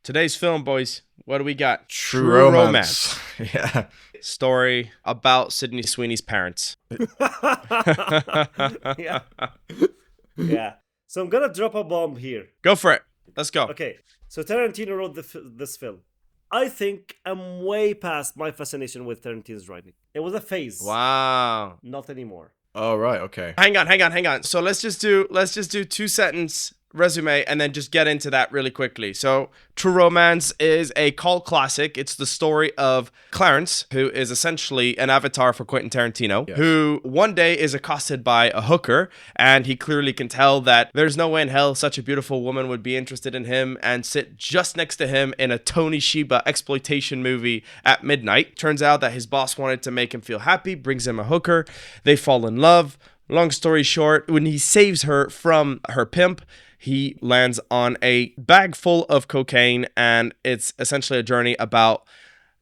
Today's film, boys. What do we got? True romance. Yeah. Story about Sydney Sweeney's parents. Yeah. Yeah. So I'm gonna drop a bomb here. Go for it. Let's go. Okay. So Tarantino wrote this film. I think I'm way past my fascination with Tarantino's writing. It was a phase. Wow. Not anymore. Oh, right. Okay. Hang on. So let's just do 2-sentence resume and then just get into that really quickly. So True Romance is a cult classic. It's the story of Clarence, who is essentially an avatar for Quentin Tarantino, Yes. who one day is accosted by a hooker, and he clearly can tell that there's no way in hell such a beautiful woman would be interested in him and sit just next to him in a Tony Sheba exploitation movie at midnight. Turns out that his boss wanted to make him feel happy, brings him a hooker, they fall in love. Long story short, when he saves her from her pimp, he lands on a bag full of cocaine, and it's essentially a journey about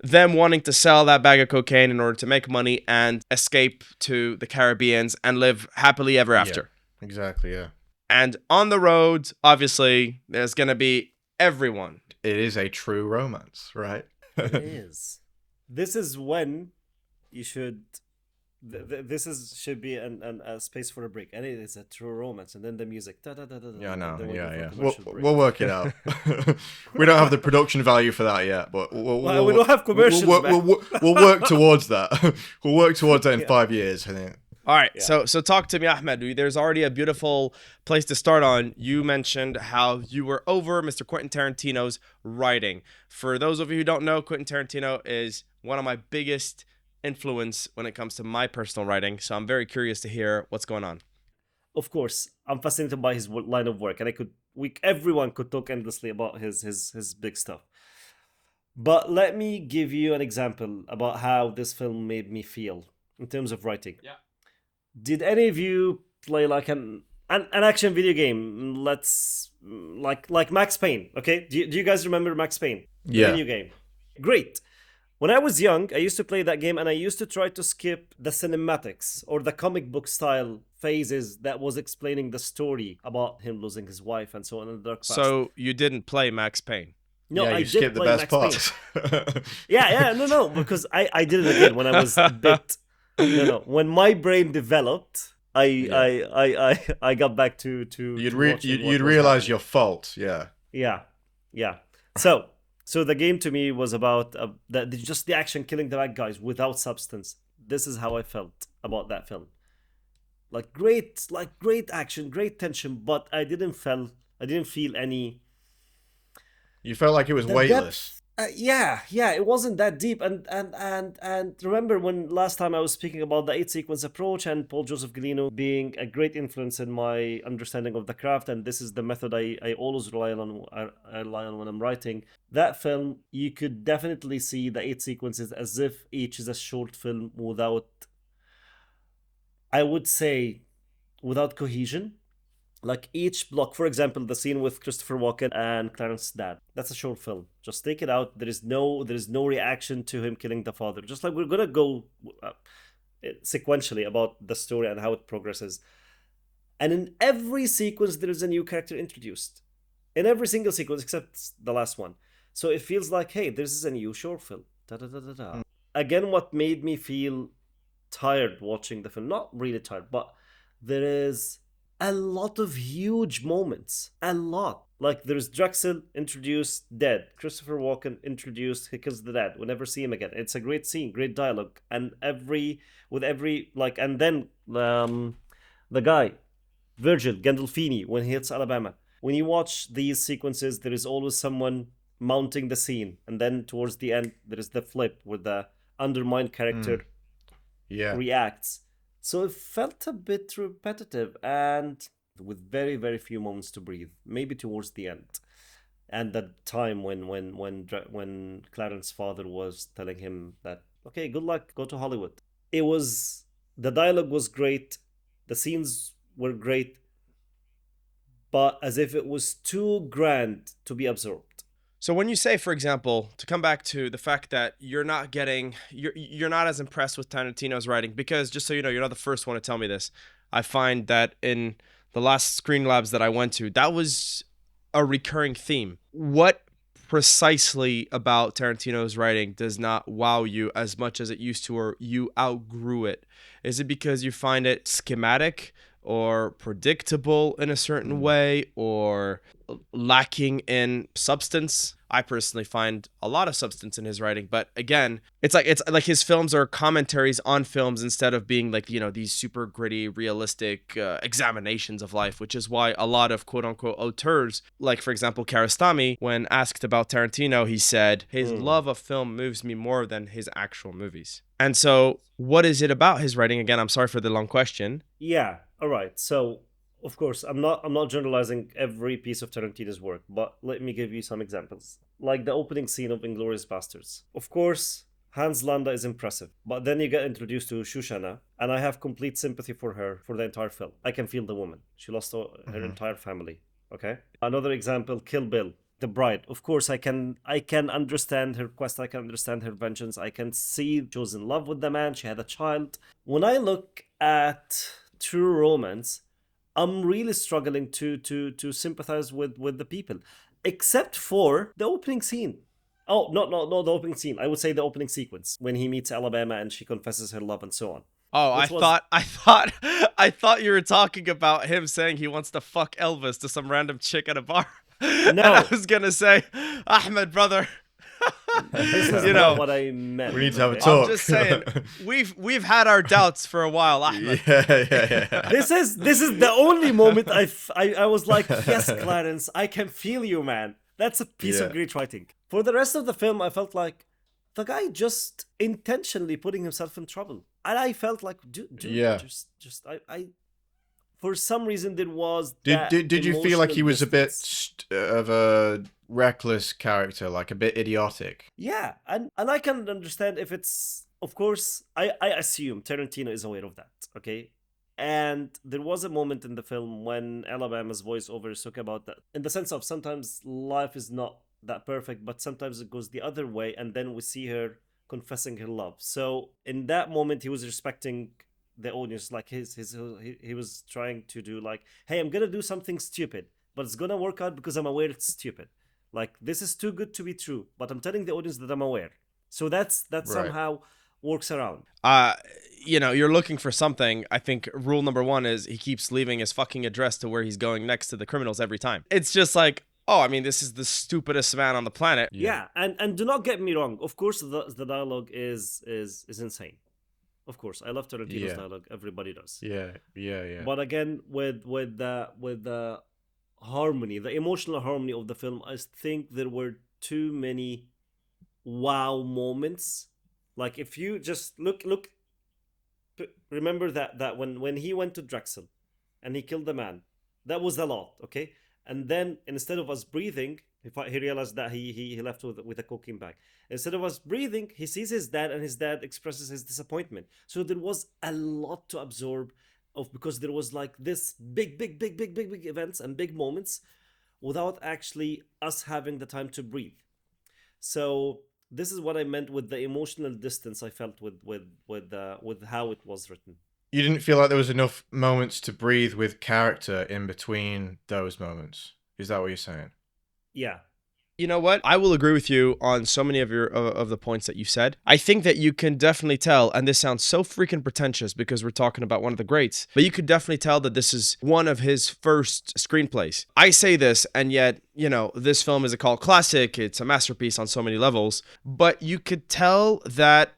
them wanting to sell that bag of cocaine in order to make money and escape to the Caribbeans and live happily ever after. Yeah, exactly, yeah. And on the road, obviously, there's going to be everyone. It is a true romance, right? It is. This is when you should... This should be a space for a break, and it is a true romance, and then the music. Yeah, I know. Yeah. We'll We'll work it out. We don't have the production value for that yet, but we don't have commercials. We'll work towards that. We'll work towards that in 5 years, I think. All right, Yeah. so talk to me, Ahmed. There's already a beautiful place to start on. You mentioned how you were over Mr. Quentin Tarantino's writing. For those of you who don't know, Quentin Tarantino is one of my biggest influence when it comes to my personal writing, so I'm very curious to hear what's going on. Of course, I'm fascinated by his line of work, and everyone could talk endlessly about his big stuff. But let me give you an example about how this film made me feel in terms of writing. Yeah. Did any of you play like an action video game? Like Max Payne. Okay, do you guys remember Max Payne? The Yeah. video game. Great. When I was young, I used to play that game, and I used to try to skip the cinematics or the comic book style phases that was explaining the story about him losing his wife and so on in the dark past. So you didn't play Max Payne? No, yeah, I you did skipped the play best Max Payne. parts. No, because I did it again when I was a bit. No. When my brain developed, I got back to You'd watching what was realize happening. your fault. Yeah. Yeah. So the game to me was about just the action, killing the bad guys without substance. This is how I felt about that film. Like great action, great tension, but I didn't feel any. You felt like it was The weightless. Yeah, it wasn't that deep. And remember when last time I was speaking about the 8-sequence approach and Paul Joseph Galino being a great influence in my understanding of the craft, and this is the method I always rely on when I'm writing. That film, you could definitely see the 8 sequences as if each is a short film without, I would say, without cohesion. Like each block, for example, the scene with Christopher Walken and Clarence's dad. That's a short film. Just take it out. There is no reaction to him killing the father. Just like we're gonna go sequentially about the story and how it progresses. And in every sequence, there is a new character introduced. In every single sequence except the last one. So it feels like, hey, this is a new short film. Again, what made me feel tired watching the film? Not really tired, but there is a lot of huge moments. A lot. Like there's Drexel introduced, dead. Christopher Walken introduced, he kills the dad. We'll never see him again. It's a great scene, great dialogue. And and then the guy, Virgil Gandolfini, when he hits Alabama. When you watch these sequences, there is always someone mounting the scene. And then towards the end, there is the flip where the undermined character reacts. So it felt a bit repetitive and with very, very few moments to breathe. Maybe towards the end, and the time when Clarence's father was telling him that, okay, good luck, go to Hollywood. The dialogue was great, the scenes were great, but as if it was too grand to be absorbed. So when you say, for example, to come back to the fact that you're not as impressed with Tarantino's writing, because just so you know, you're not the first one to tell me this. I find that in the last Screen Labs that I went to, that was a recurring theme. What precisely about Tarantino's writing does not wow you as much as it used to, or you outgrew it? Is it because you find it schematic or predictable in a certain way, or lacking in substance? I personally find a lot of substance in his writing, but again, it's like his films are commentaries on films instead of being like, these super gritty, realistic examinations of life, which is why a lot of quote unquote auteurs, like for example Kiarostami, when asked about Tarantino, he said his love of film moves me more than his actual movies. And so, what is it about his writing? Again, I'm sorry for the long question. Yeah. All right. So, of course, I'm not generalizing every piece of Tarantino's work, but let me give you some examples. Like the opening scene of Inglourious Basterds. Of course, Hans Landa is impressive, but then you get introduced to Shoshana, and I have complete sympathy for her for the entire film. I can feel the woman. She lost her entire family. Okay. Another example, Kill Bill. The bride. Of course, I can understand her quest. I can understand her vengeance. I can see she was in love with the man. She had a child. When I look at True Romance, I'm really struggling to sympathize with the people, except for the opening scene. Oh, not the opening scene. I would say the opening sequence when he meets Alabama and she confesses her love and so on. Oh, I thought you were talking about him saying he wants to fuck Elvis to some random chick at a bar. No, and I was gonna say, Ahmed, brother. This is not what I meant. We need to have a talk. I'm just saying, we've had our doubts for a while, Ahmed. Yeah. This is the only moment I was like, yes, Clarence, I can feel you, man. That's a piece of great writing. For the rest of the film, I felt like the guy just intentionally putting himself in trouble, and I felt like, dude, just I. For some reason, there was. Did you feel like he was a bit of a reckless character, like a bit idiotic? Yeah, and I can understand if it's. Of course, I assume Tarantino is aware of that. Okay, and there was a moment in the film when Alabama's voiceover spoke about that, in the sense of sometimes life is not that perfect, but sometimes it goes the other way, and then we see her confessing her love. So in that moment, he was respecting the audience, like he was trying to do like, hey, I'm gonna do something stupid, but it's gonna work out because I'm aware it's stupid. Like, this is too good to be true, but I'm telling the audience that I'm aware. So that right. Somehow works around. You're looking for something. I think rule number one is he keeps leaving his fucking address to where he's going next to the criminals every time. It's just like, oh, I mean, this is the stupidest man on the planet. Yeah, and do not get me wrong. Of course, the dialogue is insane. Of course, I love Tarantino's dialogue. Everybody does. Yeah. But again, with the harmony, the emotional harmony of the film, I think there were too many wow moments. Like, if you just look, remember that when he went to Drexel and he killed the man, that was a lot, okay? And then instead of us breathing, he realized that he left with a cocaine bag. Instead of us breathing, he sees his dad, and his dad expresses his disappointment. So there was a lot to absorb because there was like this big events and big moments without actually us having the time to breathe. So this is what I meant with the emotional distance I felt with how it was written. You didn't feel like there was enough moments to breathe with character in between those moments. Is that what you're saying? Yeah. You know what? I will agree with you on so many of the points that you said. I think that you can definitely tell, and this sounds so freaking pretentious because we're talking about one of the greats, but you could definitely tell that this is one of his first screenplays. I say this, and yet, this film is a cult classic. It's a masterpiece on so many levels, but you could tell that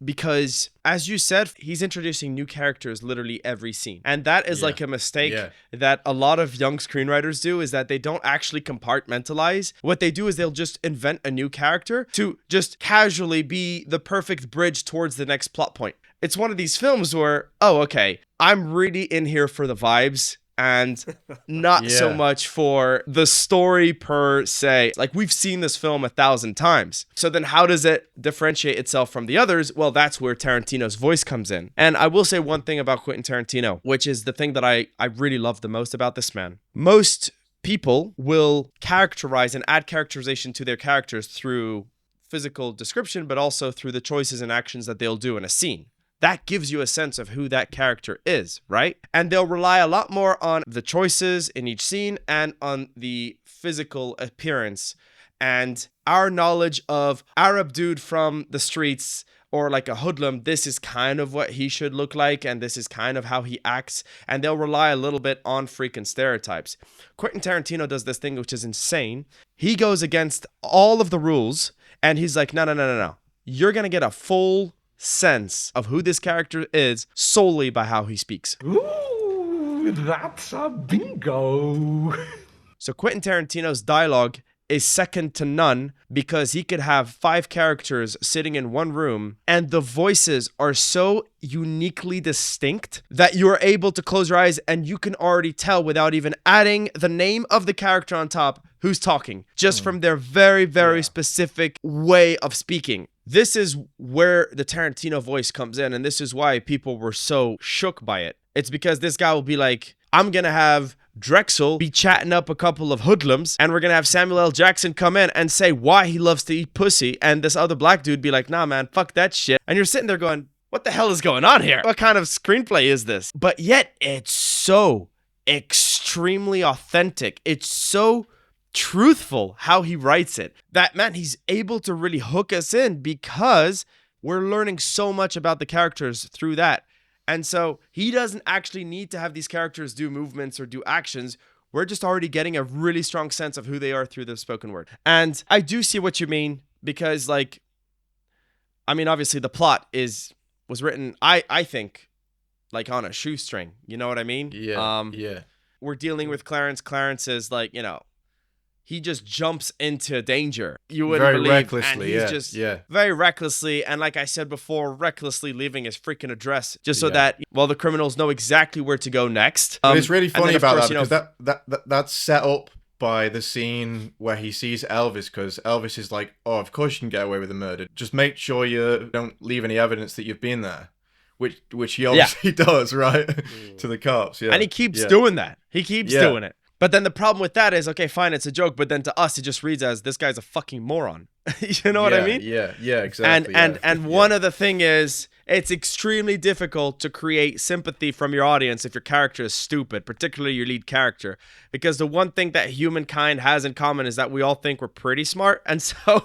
because, as you said, he's introducing new characters literally every scene. And that is like a mistake that a lot of young screenwriters do, is that they don't actually compartmentalize. What they do is they'll just invent a new character to just casually be the perfect bridge towards the next plot point. It's one of these films where, oh, okay, I'm really in here for the vibes and not so much for the story per se. Like, we've seen this film 1,000 times. So then how does it differentiate itself from the others? Well, that's where Tarantino's voice comes in. And I will say one thing about Quentin Tarantino, which is the thing that I really love the most about this man. Most people will characterize and add characterization to their characters through physical description, but also through the choices and actions that they'll do in a scene. That gives you a sense of who that character is, right? And they'll rely a lot more on the choices in each scene and on the physical appearance And our knowledge of Arab dude from the streets or like a hoodlum, this is kind of what he should look like, and this is kind of how he acts, and they'll rely a little bit on freaking stereotypes. Quentin Tarantino does this thing which is insane. He goes against all of the rules, and he's like, no. You're gonna get a full sense of who this character is solely by how he speaks. Ooh, that's a bingo. So Quentin Tarantino's dialogue is second to none because he could have 5 characters sitting in one room and the voices are so uniquely distinct that you're able to close your eyes and you can already tell without even adding the name of the character on top who's talking, just from their very, very specific way of speaking. This is where the Tarantino voice comes in, and this is why people were so shook by it. It's because this guy will be like, I'm gonna have Drexel be chatting up a couple of hoodlums, and we're gonna have Samuel L. Jackson come in and say why he loves to eat pussy, and this other black dude be like, nah man, fuck that shit. And you're sitting there going, what the hell is going on here? What kind of screenplay is this? But yet it's so extremely authentic. It's so truthful how he writes it that, man, he's able to really hook us in because we're learning so much about the characters through that. And so he doesn't actually need to have these characters do movements or do actions. We're just already getting a really strong sense of who they are through the spoken word. And I do see what you mean because, like, I mean, obviously the plot was written, I think, like on a shoestring. You know what I mean? Yeah. We're dealing with Clarence. Clarence is like, you know, he just jumps into danger. You wouldn't very believe. recklessly, and he's yeah. very recklessly, and like I said before, recklessly leaving his freaking address just so that, well, the criminals know exactly where to go next. But it's really funny about course, that because that's set up by the scene where he sees Elvis, because Elvis is like, oh, of course you can get away with the murder. Just make sure you don't leave any evidence that you've been there. Which he obviously does, right? To the cops, yeah. And he keeps doing that. He keeps doing it. But then the problem with that is, okay, fine, it's a joke, but then to us, it just reads as, this guy's a fucking moron. You know what I mean? Yeah, exactly. And one of the thing is, it's extremely difficult to create sympathy from your audience if your character is stupid, particularly your lead character. Because the one thing that humankind has in common is that we all think we're pretty smart. And so,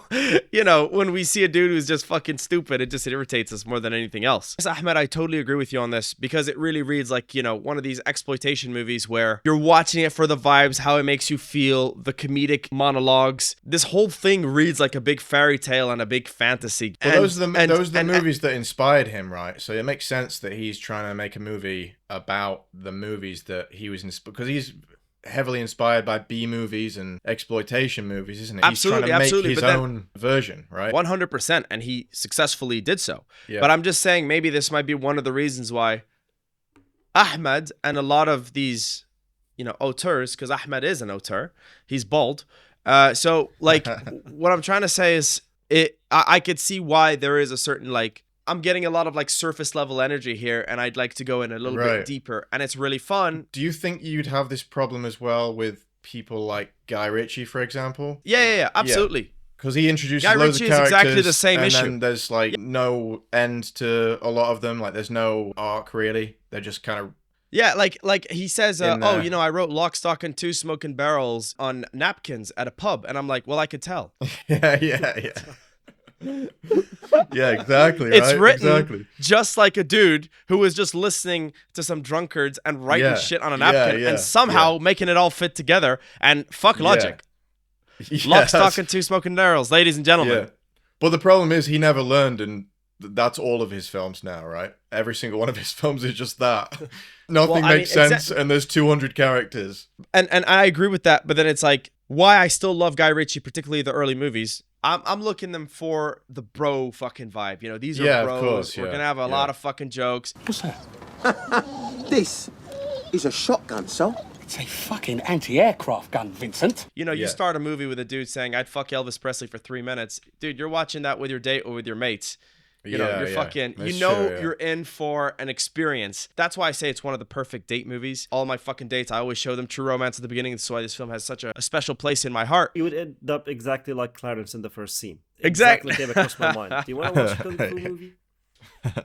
you know, when we see a dude who's just fucking stupid, it just irritates us more than anything else. Yes, Ahmed, I totally agree with you on this because it really reads like, you know, one of these exploitation movies where you're watching it for the vibes, how it makes you feel, the comedic monologues. This whole thing reads like a big fairy tale and a big fantasy. Well, those are the movies that inspired him, right? So it makes sense that he's trying to make a movie about the movies that he was in, because he's heavily inspired by B movies and exploitation movies, isn't it? Absolutely, he's trying to make his own version, right? 100%, and he successfully did so. Yeah. But I'm just saying maybe this might be one of the reasons why Ahmed and a lot of these, you know, auteurs, because Ahmed is an auteur, he's bald. So like what I'm trying to say is I could see why there is a certain, like, I'm getting a lot of like surface level energy here and I'd like to go in a little bit deeper, and it's really fun. Do you think you'd have this problem as well with people like Guy Ritchie, for example? Yeah, absolutely. Because he introduces Guy loads Ritchie of characters, is exactly the same and issue. then there's like no end to a lot of them. Like there's no arc really. They're just kind of like he says, oh, you know, I wrote Lock, Stock, and Two Smoking Barrels on napkins at a pub, and I'm like, well, I could tell. yeah. Yeah, exactly. It's right? written just like a dude who was just listening to some drunkards and writing shit on a napkin and somehow making it all fit together. And fuck logic. Lock, Stock, and Two Smoking Barrels, ladies and gentlemen. Yeah. But the problem is he never learned, and that's all of his films now, right? Every single one of his films is just that. Nothing makes sense, and there's 200 characters. And I agree with that, but then it's like, why I still love Guy Ritchie, particularly the early movies. I'm looking them for the bro fucking vibe. You know, these are bros. Of course, We're gonna have a lot of fucking jokes. What's that? This is a shotgun, so? It's a fucking anti-aircraft gun, Vincent. You know, you start a movie with a dude saying, I'd fuck Elvis Presley for 3 minutes. Dude, you're watching that with your date or with your mates. You know, you're fucking, you know, you're in for an experience. That's why I say it's one of the perfect date movies. All my fucking dates, I always show them True Romance at the beginning. That's why this film has such a special place in my heart. You would end up exactly like Clarence in the first scene. Exactly. Came across my mind. Do you want to watch a Kung Fu movie?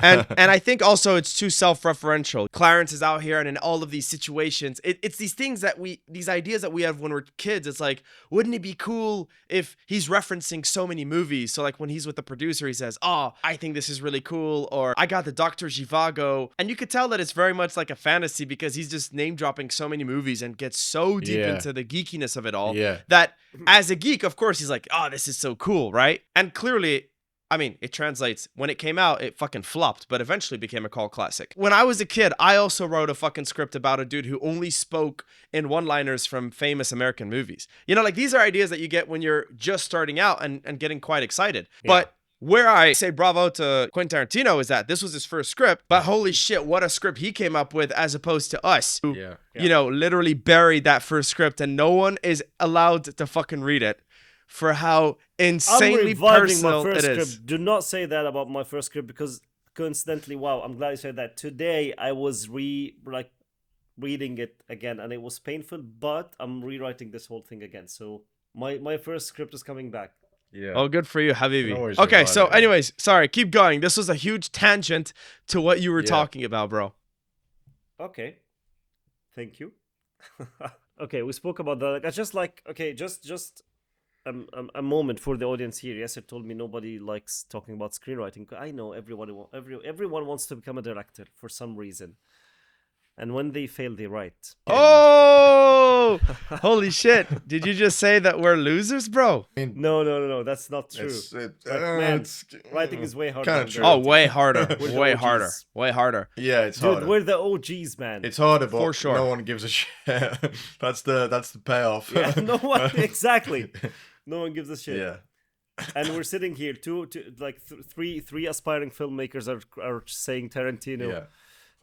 And I think also it's too self-referential. Clarence is out here, and in all of these situations, it's these things these ideas that we have when we're kids. It's like, wouldn't it be cool if he's referencing so many movies? So like when he's with the producer, he says, "Oh, I think this is really cool," or "I got the Dr. Zhivago," and you could tell that it's very much like a fantasy because he's just name dropping so many movies and gets so deep into the geekiness of it all that as a geek, of course, he's like, "Oh, this is so cool," right? And clearly, I mean, it translates. When it came out, it fucking flopped, but eventually became a cult classic. When I was a kid, I also wrote a fucking script about a dude who only spoke in one-liners from famous American movies. You know, like these are ideas that you get when you're just starting out and getting quite excited. Yeah. But where I say bravo to Quentin Tarantino is that this was his first script, but holy shit, what a script he came up with as opposed to us who, you know, literally buried that first script and no one is allowed to fucking read it. For how insanely personal it is. Script. Do not say that about my first script because coincidentally, wow, I'm glad you said that. Today I was reading it again and it was painful, but I'm rewriting this whole thing again. So my first script is coming back. Yeah. Oh, good for you, Habibi. Okay, so anyways, sorry, keep going. This was a huge tangent to what you were talking about, bro. Okay. Thank you. Okay, we spoke about that. I just like, okay, just a moment for the audience here. Yasser told me nobody likes talking about screenwriting. I know everyone wants to become a director for some reason, and when they fail, they write. Oh, holy shit! Did you just say that we're losers, bro? No, that's not true. Writing is way harder. Oh, way harder, way harder, way harder. Yeah, it's Dude, harder. we're the OGs, man. It's harder, but for sure. No one gives a shit. That's the payoff. Yeah, no one exactly. No one gives a shit. Yeah. And we're sitting here, three aspiring filmmakers are saying Tarantino. Yeah.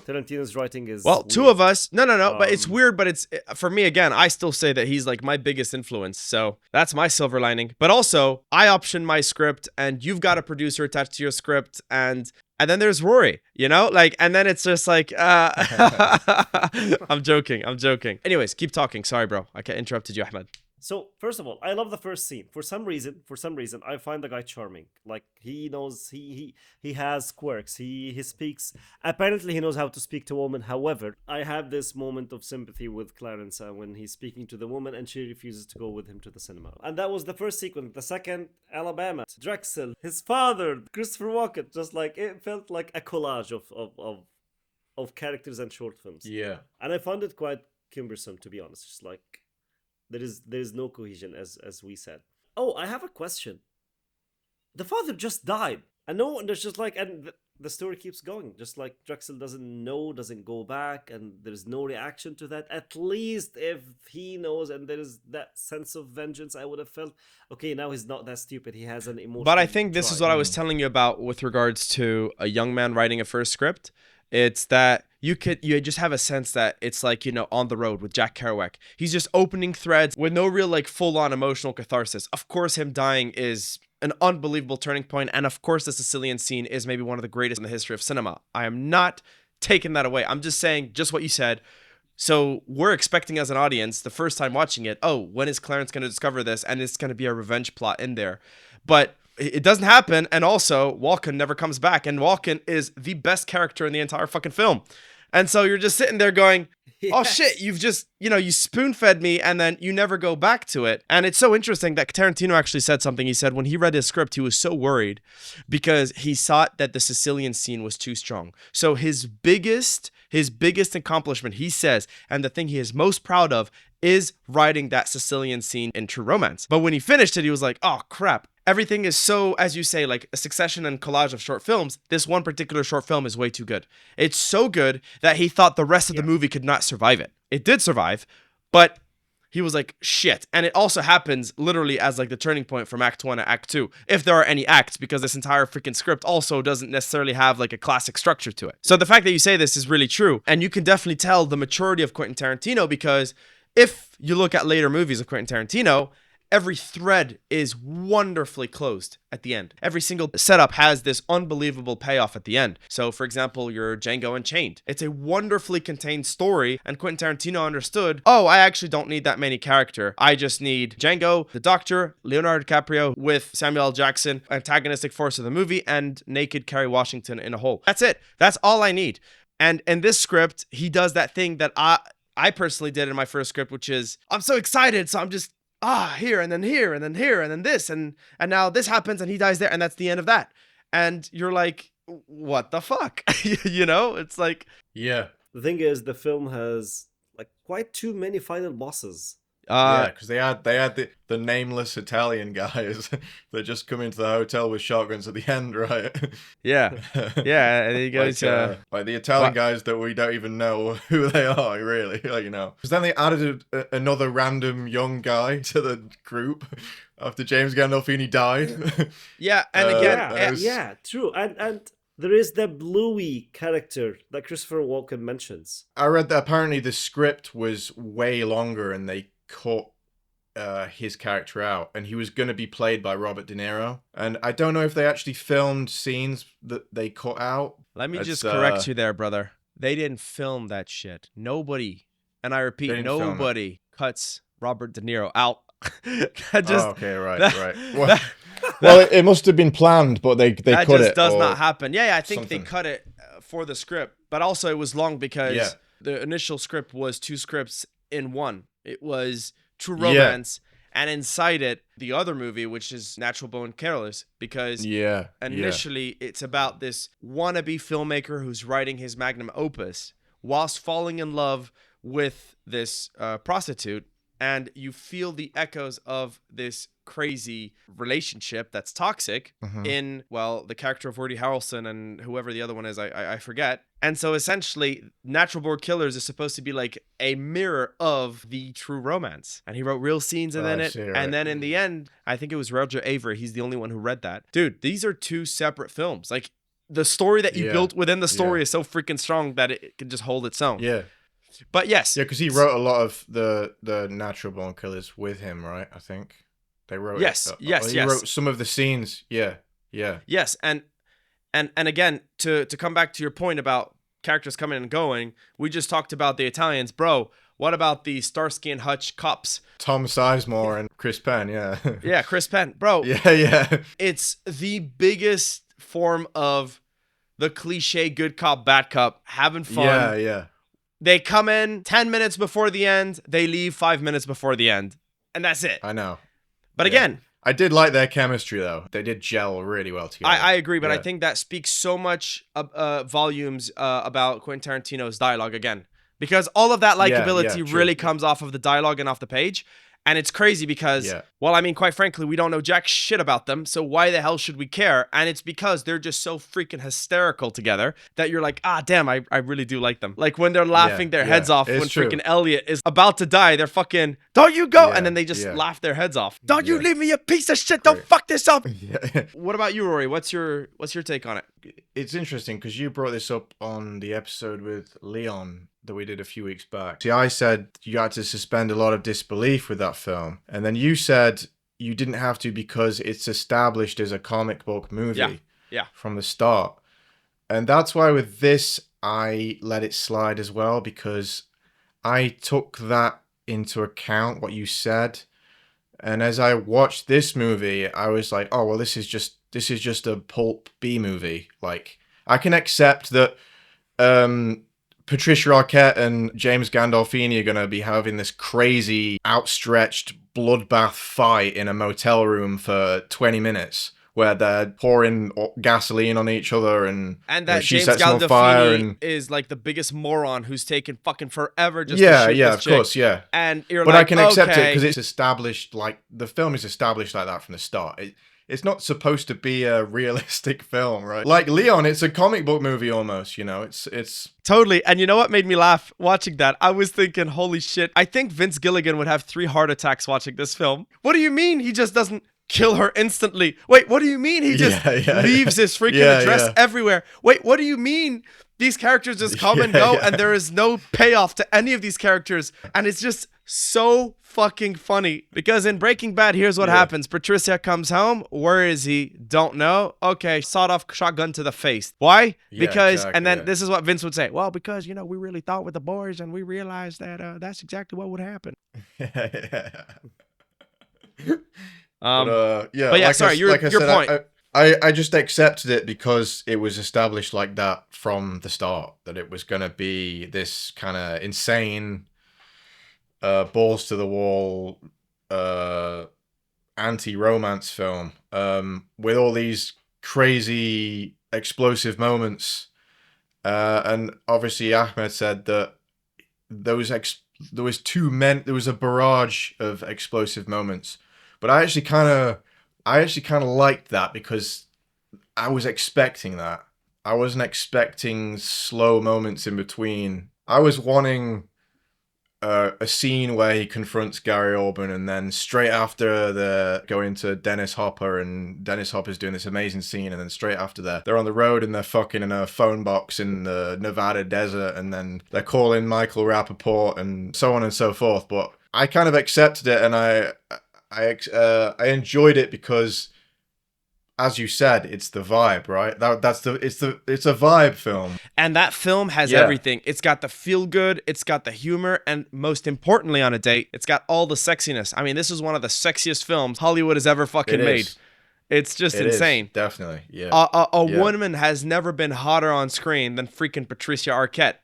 Tarantino's writing is well, weird. Two of us. No, but it's weird. But it's for me again. I still say that he's like my biggest influence. So that's my silver lining. But also, I option my script, and you've got a producer attached to your script, and then there's Rory. You know, like, and then it's just like, I'm joking. Anyways, keep talking. Sorry, bro. I interrupted you, Ahmed. So first of all, I love the first scene. For some reason, I find the guy charming. Like he knows he has quirks. He speaks. Apparently, he knows how to speak to women. However, I have this moment of sympathy with Clarence when he's speaking to the woman and she refuses to go with him to the cinema. And that was the first sequence. The second, Alabama, Drexel, his father, Christopher Walken. Just like it felt like a collage of characters and short films. Yeah. And I found it quite cumbersome, to be honest. Just like. There is no cohesion, as we said. Oh, I have a question. The father just died. And no one, there's just like, and the story keeps going. Just like Drexel doesn't go back, and there's no reaction to that. At least if he knows and there is that sense of vengeance, I would have felt, okay, now he's not that stupid. He has an emotion. But I think this is what I was telling you about with regards to a young man writing a first script. It's that you just have a sense that it's like, you know, On the Road with Jack Kerouac. He's just opening threads with no real like full-on emotional catharsis. Of course, him dying is an unbelievable turning point, and of course, the Sicilian scene is maybe one of the greatest in the history of cinema. I am not taking that away. I'm just saying just what you said. So we're expecting as an audience the first time watching it, oh, when is Clarence going to discover this? And it's going to be a revenge plot in there. But it doesn't happen, and also Walken never comes back, and Walken is the best character in the entire fucking film. And so you're just sitting there going, oh shit, you've just, you know, you spoon-fed me and then you never go back to it. And it's so interesting that Tarantino actually said something. He said when he read his script, he was so worried because he thought that the Sicilian scene was too strong. So his biggest accomplishment, he says, and the thing he is most proud of is writing that Sicilian scene in True Romance. But when he finished it, he was like, oh crap. Everything is so, as you say, like a succession and collage of short films. This one particular short film is way too good. It's so good that he thought the rest of the movie could not survive it. It did survive, but he was like, shit. And it also happens literally as like the turning point from Act 1 to Act 2, if there are any acts, because this entire freaking script also doesn't necessarily have like a classic structure to it. So the fact that you say this is really true. And you can definitely tell the maturity of Quentin Tarantino, because if you look at later movies of Quentin Tarantino, every thread is wonderfully closed at the end. Every single setup has this unbelievable payoff at the end. So, for example, your Django Unchained. It's a wonderfully contained story, and Quentin Tarantino understood, oh, I actually don't need that many character. I just need Django, the Doctor, Leonardo DiCaprio with Samuel L. Jackson, antagonistic force of the movie, and naked Kerry Washington in a hole. That's it. That's all I need. And in this script, he does that thing that I personally did in my first script, which is, I'm so excited, so I'm just, here, and then here, and then here, and then this, and now this happens, and he dies there, and that's the end of that. And you're like, what the fuck? You know, it's like... Yeah. The thing is, the film has like quite too many final bosses. Yeah, because they had the nameless Italian guys that just come into the hotel with shotguns at the end, right? Yeah, yeah. And he goes, like the Italian guys that we don't even know who they are, really. Like, you know, because then they added another random young guy to the group after James Gandolfini died. Yeah, and again, yeah, true, and there is the Bluey character that Christopher Walken mentions. I read that apparently the script was way longer and they cut his character out, and he was going to be played by Robert De Niro. And I don't know if they actually filmed scenes that they cut out. Let me just correct you there, brother. They didn't film that shit. Nobody, and I repeat, nobody cuts Robert De Niro out. Okay, right. Well, it must have been planned, but they cut it. That just does not happen. Yeah, I think they cut it for the script, but also it was long because the initial script was 2 scripts in one. It was True Romance, and inside it, the other movie, which is Natural Born Killers, because initially it's about this wannabe filmmaker who's writing his magnum opus whilst falling in love with this prostitute, and you feel the echoes of this crazy relationship that's toxic in, well, the character of Woody Harrelson and whoever the other one is, I forget. And so essentially, Natural Born Killers is supposed to be like a mirror of the True Romance. And he wrote real scenes in it. And then in the end, I think it was Roger Avary. He's the only one who read that. Dude, these are 2 separate films. Like, the story that you built within the story is so freaking strong that it can just hold its own. Yeah. But yes. Yeah, because he wrote a lot of the Natural Born Killers with him, right? I think. They wrote yes. He wrote some of the scenes. Yeah. Yes, and again, to come back to your point about characters coming and going, we just talked about the Italians, bro. What about the Starsky and Hutch cops? Tom Sizemore and Chris Penn, Yeah, Chris Penn, bro. Yeah. It's the biggest form of the cliche good cop, bad cop, having fun. Yeah. They come in 10 minutes before the end, they leave 5 minutes before the end, and that's it. I know. But again, I did like their chemistry, though. They did gel really well together. I agree, but I think that speaks so much volumes about Quentin Tarantino's dialogue again. Because all of that likability really comes off of the dialogue and off the page. And it's crazy because, well, I mean, quite frankly, we don't know jack shit about them. So why the hell should we care? And it's because they're just so freaking hysterical together that you're like, damn, I really do like them. Like when they're laughing their heads off when freaking Elliot is about to die, they're fucking, don't you go. And then they just laugh their heads off. Don't you leave me, you piece of shit. Don't fuck this up. What about you, Rory? What's your take on it? It's interesting because you brought this up on the episode with Leon that we did a few weeks back. See, I said you had to suspend a lot of disbelief with that film. And then you said you didn't have to because it's established as a comic book movie from the start. And that's why with this, I let it slide as well, because I took that into account, what you said. And as I watched this movie, I was like, oh, well, this is just a pulp B movie. Like, I can accept that Patricia Arquette and James Gandolfini are going to be having this crazy, outstretched bloodbath fight in a motel room for 20 minutes where they're pouring gasoline on each other and that she James sets them on fire Gandolfini is like the biggest moron who's taken fucking forever just to shoot this this chick. Course, yeah. And you're but like, I can accept it okay. because it's established, like, the film is established like that from the start. It's not supposed to be a realistic film, right? Like Leon, it's a comic book movie almost, you know? It's totally. And you know what made me laugh watching that? I was thinking, holy shit, I think Vince Gilligan would have 3 heart attacks watching this film. What do you mean he just doesn't kill her instantly. Wait, what do you mean? He just leaves his freaking address everywhere. Wait, what do you mean? These characters just come and go, and there is no payoff to any of these characters. And it's just so fucking funny. Because in Breaking Bad, here's what happens. Patricia comes home. Where is he? Don't know. Okay, sawed-off shotgun to the face. Why? Because, and then this is what Vince would say. Well, because, we really thought with the boys, and we realized that that's exactly what would happen. But yeah, sorry, your point. I just accepted it because it was established like that from the start, that it was going to be this kind of insane, balls to the wall, anti-romance film, with all these crazy explosive moments. And obviously Ahmed said that there was a barrage of explosive moments, but I actually kind of liked that because I was expecting that. I wasn't expecting slow moments in between. I was wanting a scene where he confronts Gary Oldman, and then straight after they're going to Dennis Hopper, and Dennis Hopper's doing this amazing scene, and then straight after they're on the road and they're fucking in a phone box in the Nevada desert, and then they're calling Michael Rappaport and so on and so forth. But I kind of accepted it, and I enjoyed it because, as you said, it's the vibe, right? It's a vibe film. And that film has everything. It's got the feel good, it's got the humor, and most importantly on a date, it's got all the sexiness. I mean, this is one of the sexiest films Hollywood has ever fucking made. It's just insane. Definitely, yeah. A woman has never been hotter on screen than freaking Patricia Arquette.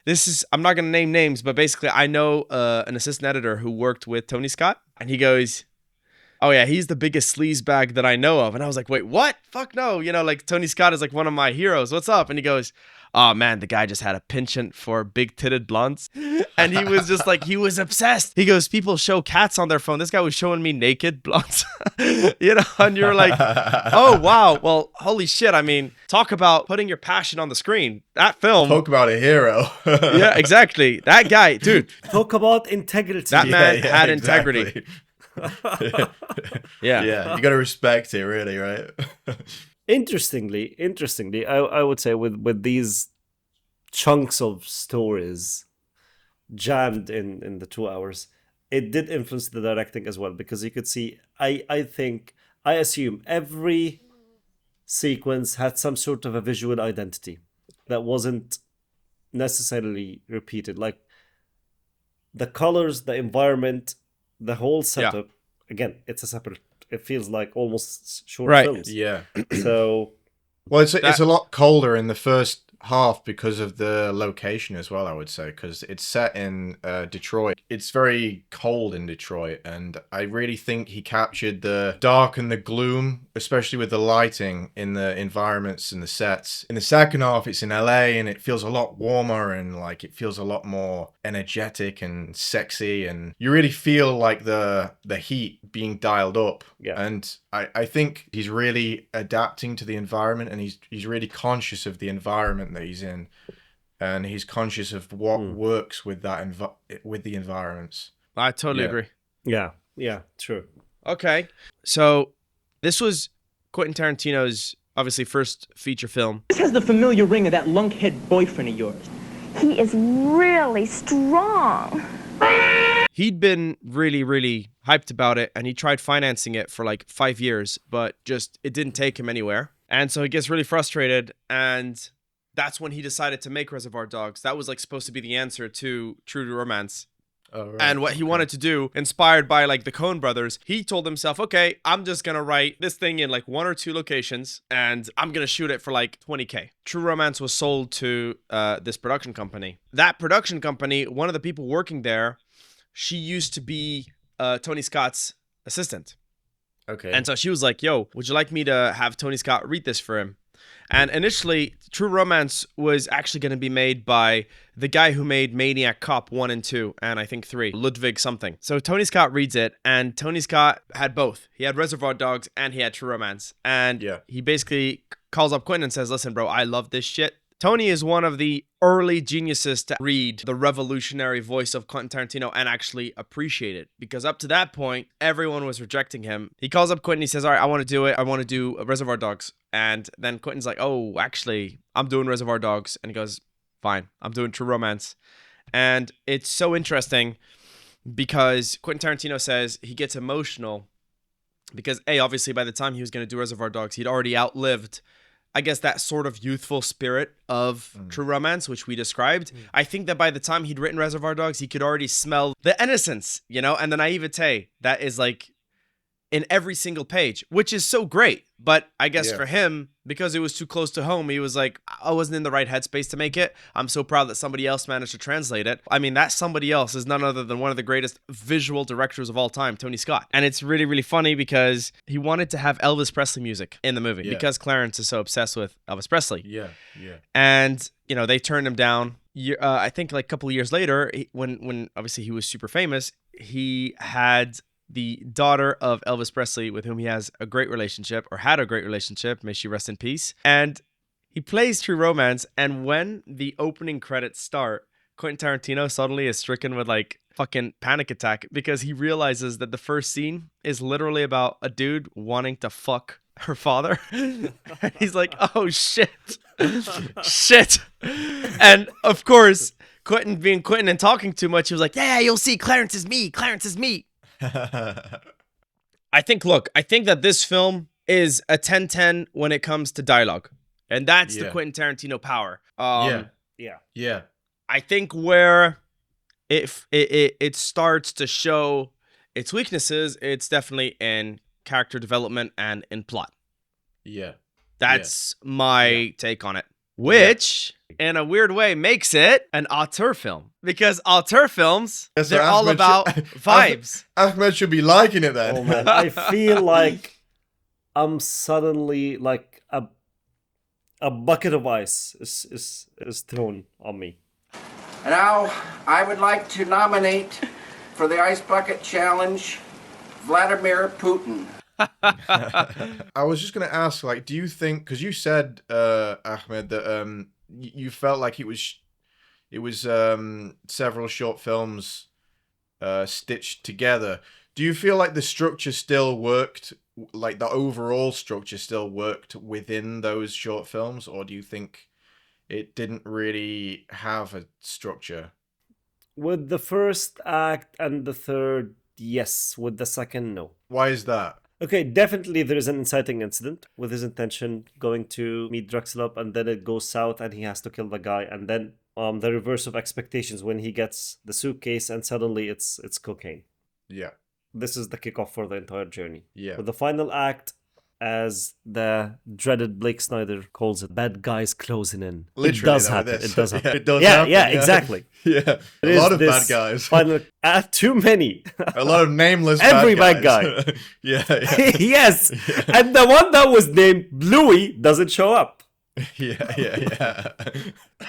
I'm not going to name names, but basically I know an assistant editor who worked with Tony Scott, and he goes, oh yeah, he's the biggest sleazebag that I know of. And I was like, wait, what? Fuck no. Like Tony Scott is like one of my heroes. What's up? And he goes, oh man, the guy just had a penchant for big-titted blondes. And he was just like, he was obsessed. He goes, people show cats on their phone. This guy was showing me naked blondes. And you're like, oh wow. Well, holy shit. I mean, talk about putting your passion on the screen. That film. Talk about a hero. Yeah, exactly. That guy, dude. Talk about integrity. That man had integrity. Yeah, you gotta respect it, really, right? Interestingly, I would say with these chunks of stories jammed in the 2 hours, it did influence the directing as well, because you could see, I assume every sequence had some sort of a visual identity that wasn't necessarily repeated, like the colors, the environment, the whole setup. Again, it's a separate, it feels like almost short films. Yeah. So, well, it's a lot colder in the first half because of the location as well, I would say, because it's set in Detroit. It's very cold in Detroit, and I really think he captured the dark and the gloom, especially with the lighting in the environments and the sets. In the second half, it's in LA, and it feels a lot warmer, and like it feels a lot more energetic and sexy, and you really feel like the heat being dialed up. Yeah. And I think he's really adapting to the environment, and he's really conscious of the environment that he's in, and he's conscious of what works with that with the environments. I totally agree. Yeah, true. Okay, so this was Quentin Tarantino's obviously first feature film. This has the familiar ring of that lunkhead boyfriend of yours. He is really strong. He'd been really, really hyped about it, and he tried financing it for like 5 years, but just it didn't take him anywhere. And so he gets really frustrated, and that's when he decided to make Reservoir Dogs. That was like supposed to be the answer to True to Romance. Oh, right. And what he wanted to do, inspired by like the Coen brothers, he told himself, okay, I'm just going to write this thing in like 1 or 2 locations, and I'm going to shoot it for like $20K. True Romance was sold to this production company. That production company, one of the people working there, she used to be Tony Scott's assistant. Okay. And so she was like, yo, would you like me to have Tony Scott read this for him? And initially, True Romance was actually going to be made by the guy who made Maniac Cop 1 and 2, and I think 3, Ludwig something. So Tony Scott reads it, and Tony Scott had both. He had Reservoir Dogs, and he had True Romance. And he basically calls up Quentin and says, listen, bro, I love this shit. Tony is one of the early geniuses to read the revolutionary voice of Quentin Tarantino and actually appreciate it. Because up to that point, everyone was rejecting him. He calls up Quentin. He says, all right, I want to do it. I want to do Reservoir Dogs. And then Quentin's like, oh, actually, I'm doing Reservoir Dogs. And he goes, fine, I'm doing True Romance. And it's so interesting because Quentin Tarantino says he gets emotional because, obviously, by the time he was going to do Reservoir Dogs, he'd already outlived, I guess, that sort of youthful spirit of True Romance, which we described. I think that by the time he'd written Reservoir Dogs, he could already smell the innocence, and the naivete that is like in every single page, which is so great. But I guess for him, because it was too close to home, he was like, I wasn't in the right headspace to make it. I'm so proud that somebody else managed to translate it. I mean, that somebody else is none other than one of the greatest visual directors of all time, Tony Scott. And it's really, really funny because he wanted to have Elvis Presley music in the movie because Clarence is so obsessed with Elvis Presley. Yeah. And, they turned him down. I think like a couple of years later, when obviously he was super famous, he had the daughter of Elvis Presley, with whom he has a great relationship, or had a great relationship, may she rest in peace. And he plays True Romance, and when the opening credits start, Quentin Tarantino suddenly is stricken with like fucking panic attack because he realizes that the first scene is literally about a dude wanting to fuck her father. And he's like, oh shit. Shit. And of course, Quentin being Quentin and talking too much, he was like, yeah, you'll see, Clarence is me. Clarence is me. I think that this film is a 10-10 when it comes to dialogue. And that's the Quentin Tarantino power. Yeah. I think where it starts to show its weaknesses, it's definitely in character development and in plot. Yeah. That's my take on it. Which, in a weird way, makes it an auteur film. Because auteur films, they're all about vibes. Ahmed should be liking it then. Oh man, I feel like I'm suddenly like a bucket of ice is thrown on me. And now, I would like to nominate for the Ice Bucket Challenge, Vladimir Putin. I was just going to ask, like, do you think, because you said, Ahmed, that you felt like it was several short films stitched together. Do you feel like the structure still worked, like the overall structure still worked within those short films, or do you think it didn't really have a structure? With the first act and the third, yes. With the second, no. Why is that? Okay, definitely there is an inciting incident with his intention going to meet Drexel up, and then it goes south and he has to kill the guy, and then the reverse of expectations when he gets the suitcase and suddenly it's cocaine. Yeah. This is the kickoff for the entire journey. Yeah. With the final act, as the dreaded Blake Snyder calls it, bad guys closing in. Literally, it does happen. It does happen. It does happen. Yeah, exactly. Yeah. A lot of bad guys. Final, too many. A lot of nameless Every bad guy. Yeah. Yes. Yeah. And the one that was named Bluey doesn't show up. Yeah.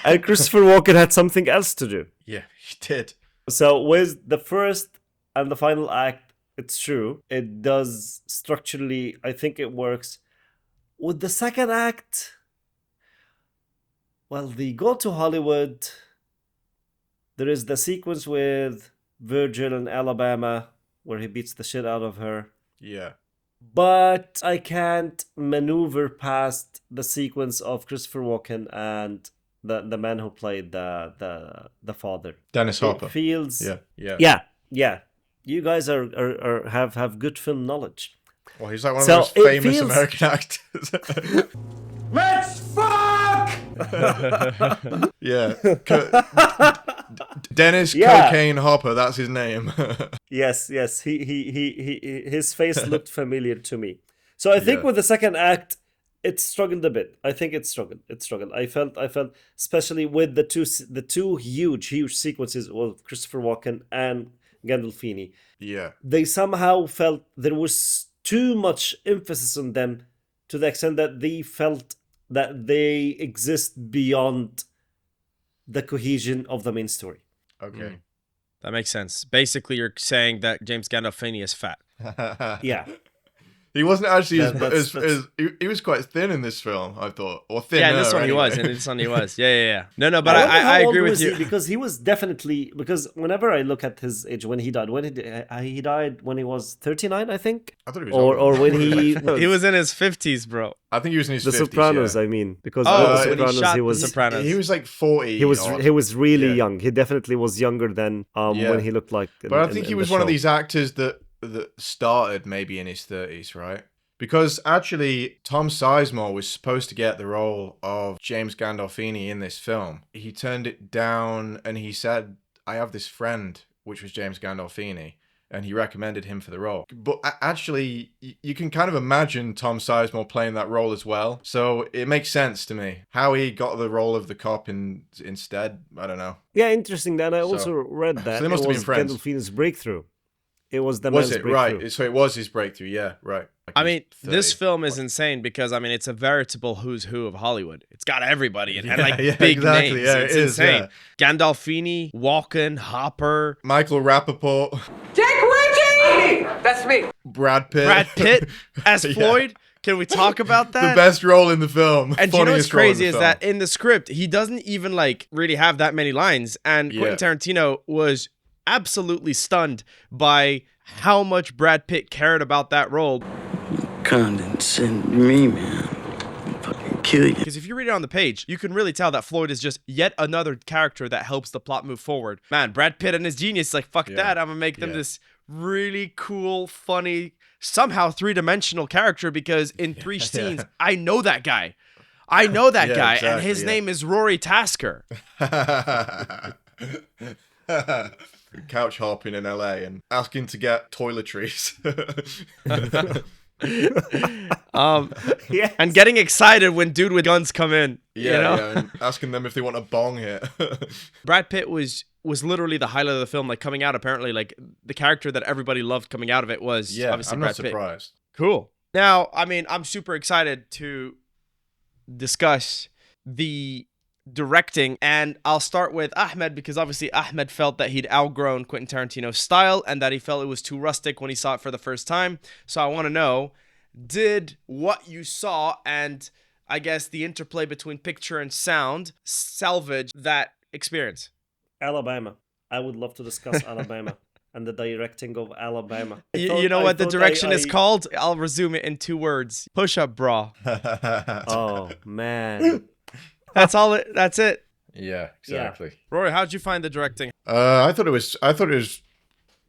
And Christopher Walken had something else to do. Yeah, he did. So with the first and the final act, it's true. It does structurally, I think it works. With the second act, well, they go to Hollywood. There is the sequence with Virgil in Alabama where he beats the shit out of her. Yeah. But I can't maneuver past the sequence of Christopher Walken and the man who played the father. Dennis Hopper. It feels Yeah. You guys have good film knowledge. Well, he's like one of the most famous American actors. Let's fuck! Yeah. Dennis Cocaine Hopper, that's his name. Yes. He his face looked familiar to me. So I think with the second act, it struggled a bit. I think it struggled. I felt, especially with the two huge sequences of Christopher Walken and Gandolfini. Yeah. They somehow felt there was too much emphasis on them to the extent that they felt that they exist beyond the cohesion of the main story. Okay. That makes sense. Basically, you're saying that James Gandolfini is fat. Yeah. He wasn't actually That's- he was quite thin in this film, I thought, or thinner. Yeah, in this one anyway. he was. In this one he was. Yeah. No, but wonder how I old agree with was you. he, because he was definitely, because whenever I look at his age when he died, he died when he was 39, I think, I thought he was or older. when he He was in his 50s, bro. I think he was in his The 50s, Sopranos, yeah. I mean, because Oh, with when the he Sopranos shot he The was Sopranos. He was like 40. he was really Yeah. young. He definitely was younger than Yeah. when he looked like. But I think he was one of these actors that started maybe in his 30s, right? Because actually, Tom Sizemore was supposed to get the role of James Gandolfini in this film. He turned it down and he said, I have this friend, which was James Gandolfini, and he recommended him for the role. But actually, you can kind of imagine Tom Sizemore playing that role as well. So it makes sense to me. How he got the role of the cop instead, I don't know. Yeah, interesting. Then I So- also read that they must it have been was friends. Gandolfini's breakthrough. It was the Was man's it? breakthrough. Right. So it was his breakthrough. Yeah, right. Like I he's mean, 30. this film is insane because, I mean, it's a veritable who's who of Hollywood. It's got everybody in it, and Yeah, like yeah, big exactly. names. Yeah, It's it is, insane. Gandolfini, Walken, Hopper, Michael Rappaport, Dick Ritchie! That's me. Brad Pitt. Brad Pitt as Yeah. Floyd. Can we talk about that? The best role in the film. And do you know what's Funniest role in crazy the is film. that in the script, he doesn't even like really have that many lines. And Yeah. Quentin Tarantino was absolutely stunned by how much Brad Pitt cared about that role. Condescend me, man. Fucking kill you. Because if you read it on the page, you can really tell that Floyd is just yet another character that helps the plot move forward. Man, Brad Pitt and his genius, like, fuck Yeah. that. I'm going to make them Yeah. this really cool, funny, somehow three-dimensional character because in three scenes, I know that guy. I know that Yeah, guy, and exactly, his yeah. name is Rory Tasker. Couch hopping in LA and asking to get toiletries. Yes. And getting excited when dude with guns come in. Yeah, you know? yeah, and asking them if they want a bong hit. Brad Pitt was literally the highlight of the film. Like coming out, apparently, like the character that everybody loved coming out of it was Yeah, obviously I'm Brad not Pitt. surprised. Cool. Now, I mean, I'm super excited to discuss the directing, and I'll start with Ahmed because obviously Ahmed felt that he'd outgrown Quentin Tarantino's style and that he felt it was too rustic when he saw it for the first time. So I want to know, did what you saw and I guess the interplay between picture and sound salvage that experience? Alabama. I would love to discuss Alabama and the directing of Alabama. You know what the direction is called? I'll resume it in 2 words. Push up bra. Oh man. That's all it. That's it. Yeah, exactly. Rory, how'd you find the directing? I thought it was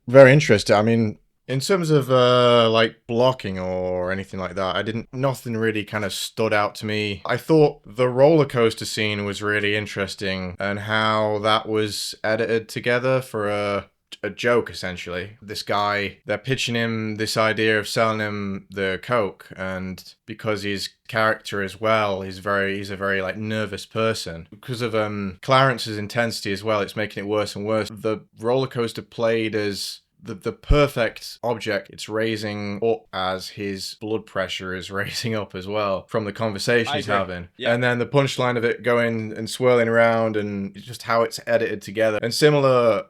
very interesting. I mean, in terms of like blocking or anything like that, nothing really kind of stood out to me. I thought the roller coaster scene was really interesting and how that was edited together for a joke, essentially. This guy, they're pitching him this idea of selling him the coke, and because his character as well, he's a very like nervous person. Because of Clarence's intensity as well, it's making it worse and worse. The roller coaster played as the perfect object. It's raising up as his blood pressure is raising up as well from the conversation he's having. Yeah. And then the punchline of it going and swirling around and just how it's edited together. And similar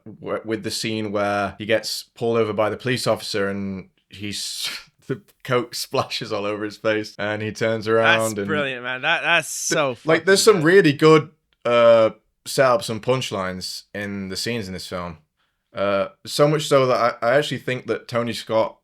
with the scene where he gets pulled over by the police officer and the coke splashes all over his face and he turns around. That's brilliant, man. That's so like there's some really good setups and punchlines in the scenes in this film. So much so that I actually think that Tony Scott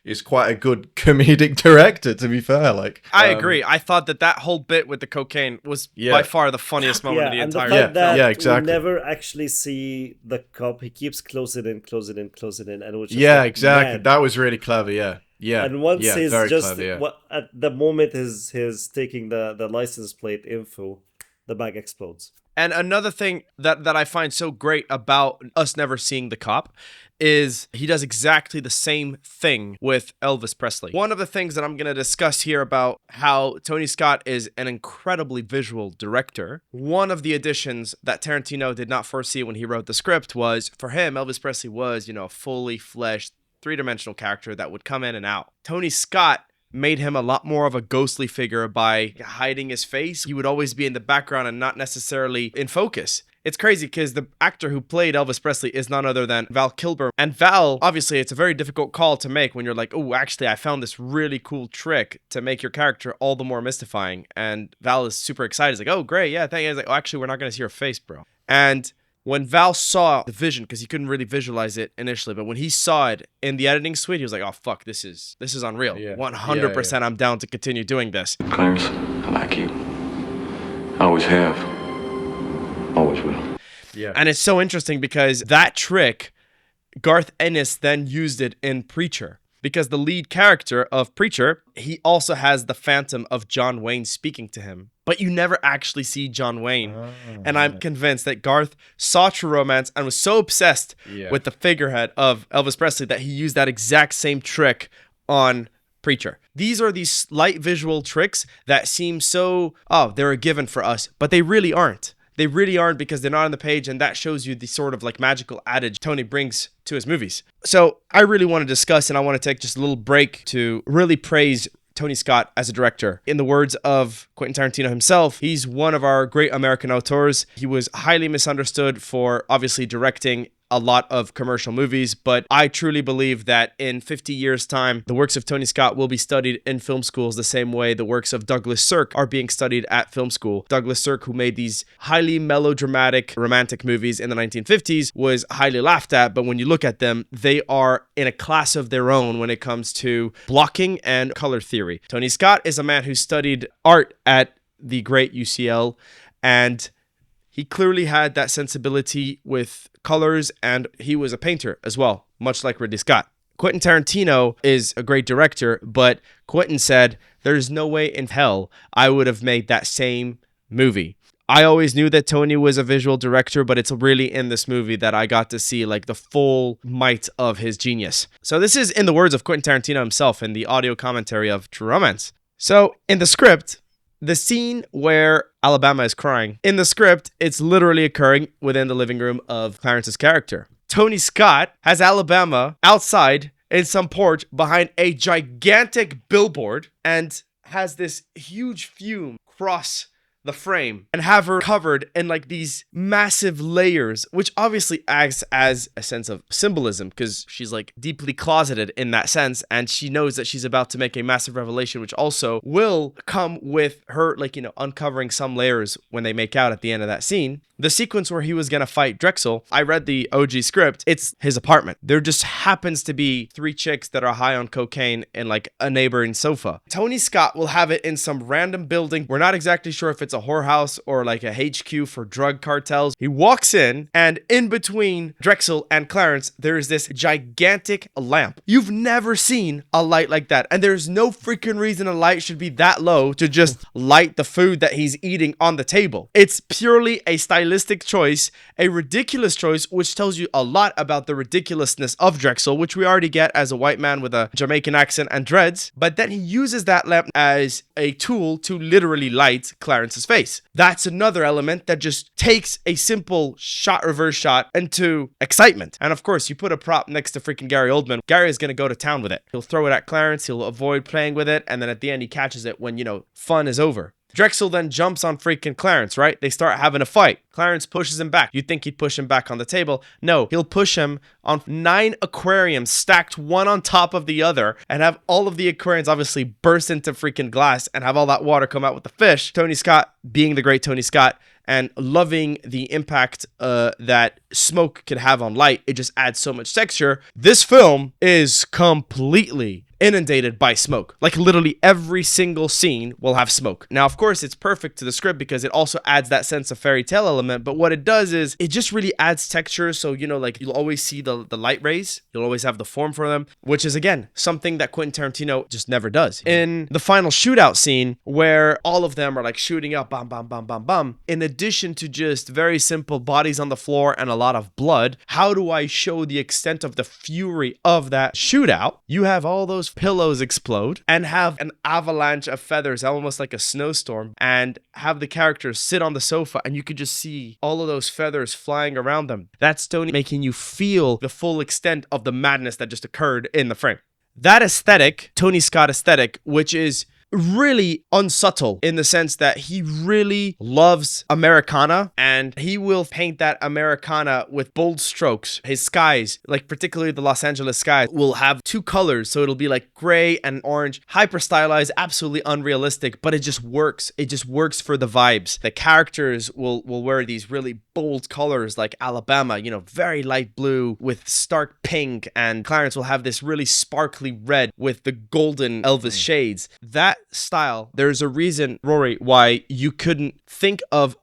is quite a good comedic director, to be fair. Like I agree. I thought that whole bit with the cocaine was by far the funniest moment of the and entire the fact that exactly. we never actually see the cop. He keeps closing in, and it was just exactly. mad. That was really clever. Yeah. And once he's very just clever, what at the moment his taking the license plate info, the bag explodes. And another thing that I find so great about us never seeing the cop is he does exactly the same thing with Elvis Presley. One of the things that I'm going to discuss here about how Tony Scott is an incredibly visual director, one of the additions that Tarantino did not foresee when he wrote the script was, for him, Elvis Presley was, a fully fleshed, three-dimensional character that would come in and out. Tony Scott made him a lot more of a ghostly figure by hiding his face. He would always be in the background and not necessarily in focus. It's crazy because the actor who played Elvis Presley is none other than Val Kilmer. And Val, obviously, it's a very difficult call to make when you're like, oh, actually, I found this really cool trick to make your character all the more mystifying. And Val is super excited. He's like, oh, great. Yeah, thank you. He's like, oh, actually, we're not going to see your face, bro. And when Val saw the vision, because he couldn't really visualize it initially, but when he saw it in the editing suite, he was like, oh, fuck, this is unreal. Yeah. 100% I'm down to continue doing this. Clarence, I like you. I always have. Always will. Yeah. And it's so interesting because that trick, Garth Ennis then used it in Preacher. Because the lead character of Preacher, he also has the phantom of John Wayne speaking to him. But you never actually see John Wayne. And I'm convinced that Garth saw True Romance and was so obsessed with the figurehead of Elvis Presley that he used that exact same trick on Preacher. These are these slight visual tricks that seem so, oh, they're a given for us, but they really aren't. They really aren't because they're not on the page, and that shows you the sort of like magical adage Tony brings to his movies. So I really want to discuss, and I want to take just a little break to really praise Tony Scott as a director. In the words of Quentin Tarantino himself, he's one of our great American auteurs. He was highly misunderstood for obviously directing a lot of commercial movies, but I truly believe that in 50 years' time, the works of Tony Scott will be studied in film schools the same way the works of Douglas Sirk are being studied at film school. Douglas Sirk, who made these highly melodramatic romantic movies in the 1950s, was highly laughed at, but when you look at them, they are in a class of their own when it comes to blocking and color theory. Tony Scott is a man who studied art at the great UCL, and he clearly had that sensibility with colors, and he was a painter as well, much like Ridley Scott. Quentin Tarantino is a great director, but Quentin said, there's no way in hell I would have made that same movie. I always knew that Tony was a visual director, but it's really in this movie that I got to see like the full might of his genius. So this is in the words of Quentin Tarantino himself in the audio commentary of True Romance. So in the script, the scene where Alabama is crying, in the script, it's literally occurring within the living room of Clarence's character. Tony Scott has Alabama outside in some porch behind a gigantic billboard and has this huge fume cross the frame and have her covered in like these massive layers, which obviously acts as a sense of symbolism because she's like deeply closeted in that sense, and she knows that she's about to make a massive revelation, which also will come with her like, you know, uncovering some layers when they make out at the end of that scene. The sequence where he was gonna fight Drexel, I read the OG script, it's his apartment. There just happens to be 3 chicks that are high on cocaine in like a neighboring sofa. Tony Scott will have it in some random building. We're not exactly sure if it's a whorehouse or like a HQ for drug cartels. He walks in, and in between Drexel and Clarence, there is this gigantic lamp. You've never seen a light like that, and there's no freaking reason a light should be that low to just light the food that he's eating on the table. It's purely a stylistic choice, a ridiculous choice, which tells you a lot about the ridiculousness of Drexel, which we already get as a white man with a Jamaican accent and dreads, but then he uses that lamp as a tool to literally light Clarence's face. That's another element that just takes a simple shot reverse shot into excitement. And of course, you put a prop next to freaking Gary Oldman, Gary is going to go to town with it. He'll throw it at Clarence, he'll avoid playing with it, and then at the end he catches it when, you know, fun is over. Drexel then jumps on freaking Clarence, right? They start having a fight. Clarence pushes him back. You'd think he'd push him back on the table. No, he'll push him on 9 aquariums stacked one on top of the other and have all of the aquariums obviously burst into freaking glass and have all that water come out with the fish. Tony Scott, being the great Tony Scott, and loving the impact that smoke could have on light, it just adds so much texture. This film is completely inundated by smoke. Like literally every single scene will have smoke. Now, of course, it's perfect to the script because it also adds that sense of fairy tale element, but what it does is it just really adds texture. So, you know, like you'll always see the light rays, you'll always have the form for them, which is again, something that Quentin Tarantino just never does. In the final shootout scene where all of them are like shooting up, bam, bam, bam, bam, bam, in addition to just very simple bodies on the floor and a lot of blood, how do I show the extent of the fury of that shootout? You have all those pillows explode and have an avalanche of feathers, almost like a snowstorm, and have the characters sit on the sofa and you could just see all of those feathers flying around them. That's Tony making you feel the full extent of the madness that just occurred in the frame. That aesthetic, Tony Scott aesthetic, which is really unsubtle in the sense that he really loves Americana, and he will paint that Americana with bold strokes. His skies, like particularly the Los Angeles skies, will have two colors, so it'll be like gray and orange, hyper stylized, absolutely unrealistic, but it just works. It just works for the vibes. The characters will wear these really bold colors like Alabama, you know, very light blue with stark pink, and Clarence will have this really sparkly red with the golden Elvis shades. That style, there's a reason, Rory, why you couldn't think of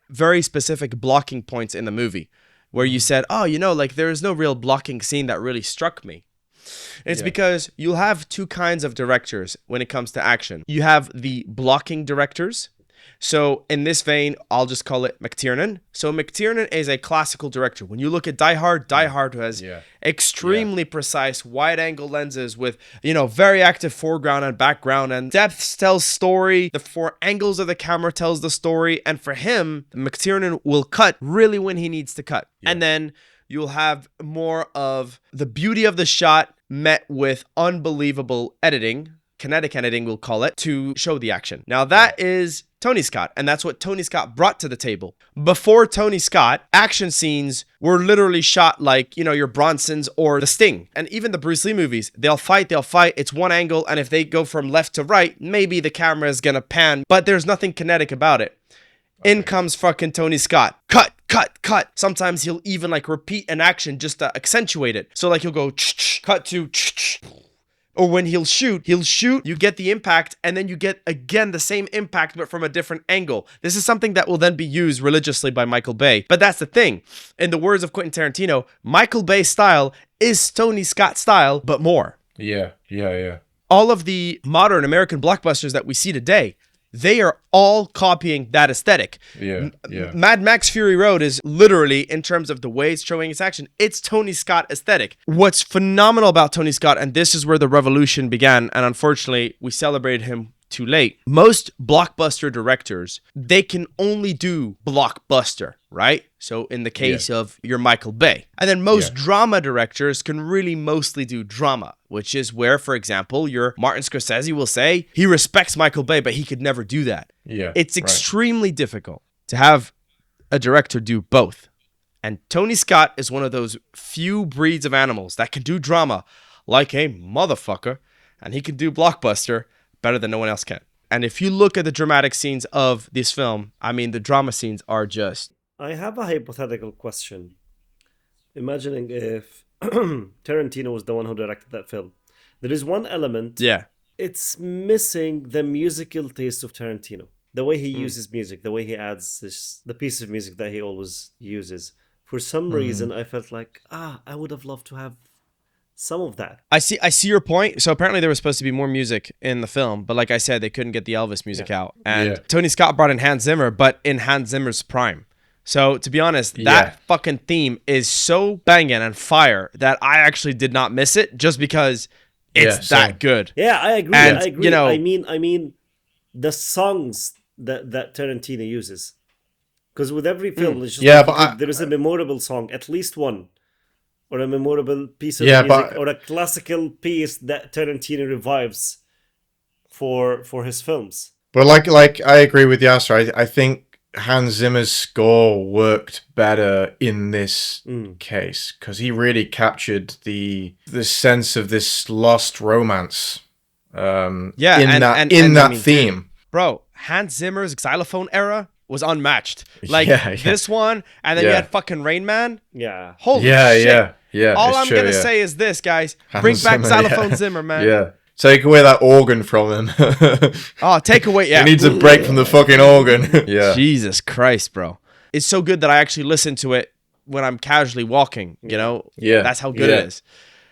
very specific blocking points in the movie where you said, oh, you know, like there is no real blocking scene that really struck me. It's because you'll have two kinds of directors when it comes to action. You have the blocking directors. So in this vein, I'll just call it McTiernan. So McTiernan is a classical director. When you look at Die Hard has extremely precise wide-angle lenses with, you know, very active foreground and background, and depth tells story. The four angles of the camera tells the story. And for him, McTiernan will cut really when he needs to cut. And then you'll have more of the beauty of the shot met with unbelievable editing, kinetic editing we'll call it, to show the action. Now that is Tony Scott, and that's what Tony Scott brought to the table. Before Tony Scott, action scenes were literally shot like, you know, your Bronsons or the Sting. And even the Bruce Lee movies, they'll fight, it's one angle, and if they go from left to right, maybe the camera is gonna pan, but there's nothing kinetic about it. In comes fucking Tony Scott. Cut, cut, cut. Sometimes he'll even like repeat an action just to accentuate it. So like he'll go cut to or when he'll shoot, you get the impact, and then you get again the same impact but from a different angle. This is something that will then be used religiously by Michael Bay. But that's the thing. In the words of Quentin Tarantino, Michael Bay's style is Tony Scott's style, but more. Yeah. All of the modern American blockbusters that we see today, they are all copying that aesthetic. Mad Max Fury Road is literally, in terms of the way it's showing its action, it's Tony Scott aesthetic. What's phenomenal about Tony Scott, and this is where the revolution began, and unfortunately we celebrated him too late. Most blockbuster directors, they can only do blockbuster, right? So in the case of your Michael Bay. And then most drama directors can really mostly do drama, which is where, for example, your Martin Scorsese will say he respects Michael Bay, but he could never do that. It's extremely difficult to have a director do both. And Tony Scott is one of those few breeds of animals that can do drama like a motherfucker, and he can do blockbuster better than no one else can. And if you look at the dramatic scenes of this film, I mean, the drama scenes are just... I have a hypothetical question. Imagining if Tarantino was the one who directed that film. There is one element. It's missing the musical taste of Tarantino. The way he uses music, the way he adds the piece of music that he always uses. For some reason, I felt like, I would have loved to have some of that. I see your point. So apparently there was supposed to be more music in the film, but like I said, they couldn't get the Elvis music out. And Tony Scott brought in Hans Zimmer, but in Hans Zimmer's prime. So to be honest, that fucking theme is so banging and fire that I actually did not miss it just because it's that good. Yeah, I agree. And, I agree. you know, I mean the songs that Tarantino uses. Because with every film, it's just there is a memorable song, at least one. Or a memorable piece of music, or a classical piece that Tarantino revives for his films. But like I agree with Yasser. I think Hans Zimmer's score worked better in this case because he really captured the sense of this lost romance. In that theme, bro. Hans Zimmer's xylophone era was unmatched. Like this one, and then you had fucking Rain Man. Yeah. Holy shit. Yeah. All I'm gonna say is this, guys. Bring back xylophone Zimmer, man. Yeah. Take away that organ from him. Take away. Yeah. He needs a break from the fucking organ. Jesus Christ, bro. It's so good that I actually listen to it when I'm casually walking. You know. Yeah. That's how good it is.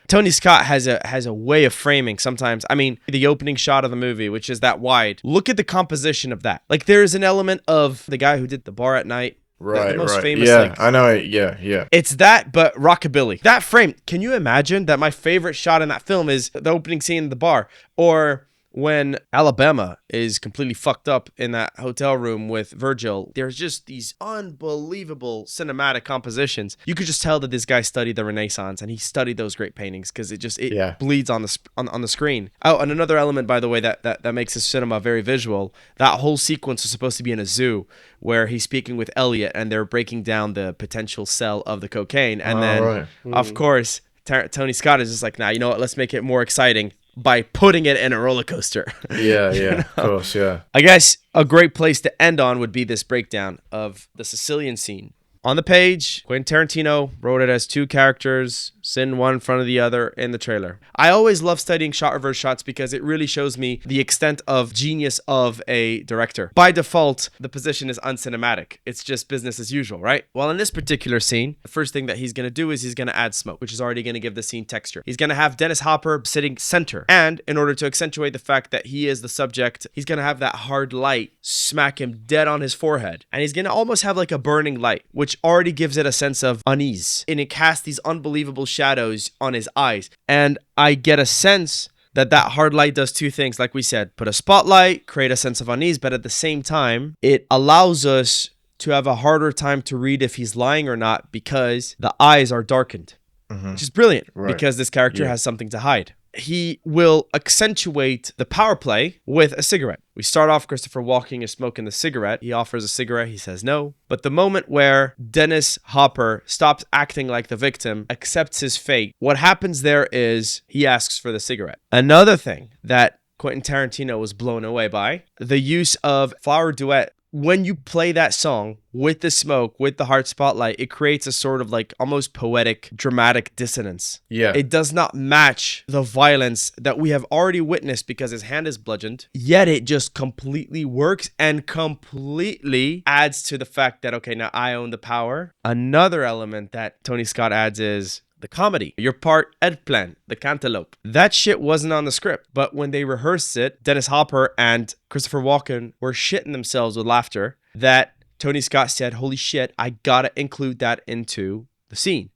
Tony Scott has a way of framing sometimes. I mean, the opening shot of the movie, which is that wide. Look at the composition of that. Like, there is an element of the guy who did The Bar at Night. Right, the most famous, yeah, I know it. Yeah. It's that, but rockabilly. That frame. Can you imagine that my favorite shot in that film is the opening scene in the bar, or when Alabama is completely fucked up in that hotel room with Virgil, there's just these unbelievable cinematic compositions. You could just tell that this guy studied the Renaissance and he studied those great paintings because it bleeds on the screen. Oh, and another element, by the way, that makes his cinema very visual. That whole sequence is supposed to be in a zoo where he's speaking with Elliot and they're breaking down the potential sell of the cocaine. And of course, Tony Scott is just like, nah, you know what? Let's make it more exciting by putting it in a roller coaster. Yeah, of course, yeah. I guess a great place to end on would be this breakdown of the Sicilian scene. On the page, Quentin Tarantino wrote it as two characters, sitting one in front of the other in the trailer. I always love studying shot reverse shots because it really shows me the extent of genius of a director. By default, the position is uncinematic. It's just business as usual, right? Well, in this particular scene, the first thing that he's going to do is he's going to add smoke, which is already going to give the scene texture. He's going to have Dennis Hopper sitting center. And in order to accentuate the fact that he is the subject, he's going to have that hard light smack him dead on his forehead. And he's going to almost have like a burning light, which already gives it a sense of unease. And it casts these unbelievable shadows on his eyes. And I get a sense that hard light does two things. Like we said, put a spotlight, create a sense of unease, but at the same time, it allows us to have a harder time to read if he's lying or not because the eyes are darkened. Which is brilliant because this character has something to hide. He will accentuate the power play with a cigarette. We start off Christopher Walken is smoking the cigarette. He offers a cigarette. He says no. But the moment where Dennis Hopper stops acting like the victim, accepts his fate, what happens there is he asks for the cigarette. Another thing that Quentin Tarantino was blown away by, the use of Flower Duet. When you play that song with the smoke, with the heart spotlight, it creates a sort of like almost poetic, dramatic dissonance. Yeah. It does not match the violence that we have already witnessed because his hand is bludgeoned, yet it just completely works and completely adds to the fact that, okay, now I own the power. Another element that Tony Scott adds is the comedy. Your part, Eggplant, the cantaloupe. That shit wasn't on the script, but when they rehearsed it, Dennis Hopper and Christopher Walken were shitting themselves with laughter that Tony Scott said, holy shit, I gotta include that into the scene.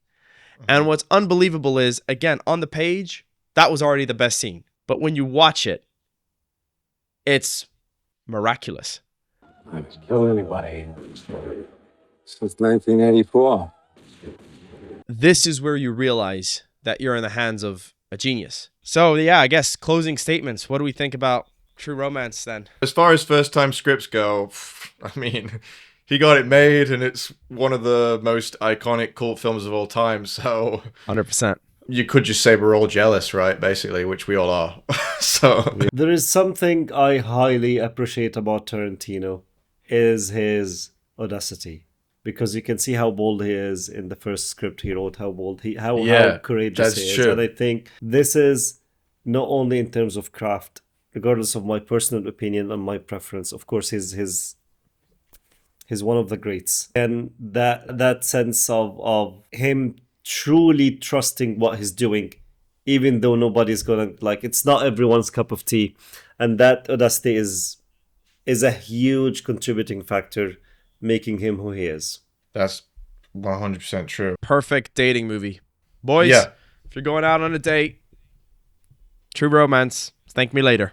And what's unbelievable is, again, on the page, that was already the best scene. But when you watch it, it's miraculous. I haven't killed anybody since 1984. This is where you realize that you're in the hands of a genius. So yeah, I guess closing statements. What do we think about True Romance then? As far as first time scripts go, I mean, he got it made and it's one of the most iconic cult films of all time. So 100%. You could just say we're all jealous, right? Basically, which we all are. So there is something I highly appreciate about Tarantino is his audacity. Because you can see how bold he is in the first script he wrote, how courageous he is. True. And I think this is not only in terms of craft, regardless of my personal opinion and my preference. Of course, he's one of the greats. And that sense of him truly trusting what he's doing, even though nobody's gonna it's not everyone's cup of tea. And that audacity is a huge contributing factor making him who he is. That's 100% true. Perfect dating movie. Boys, if you're going out on a date, True Romance, thank me later.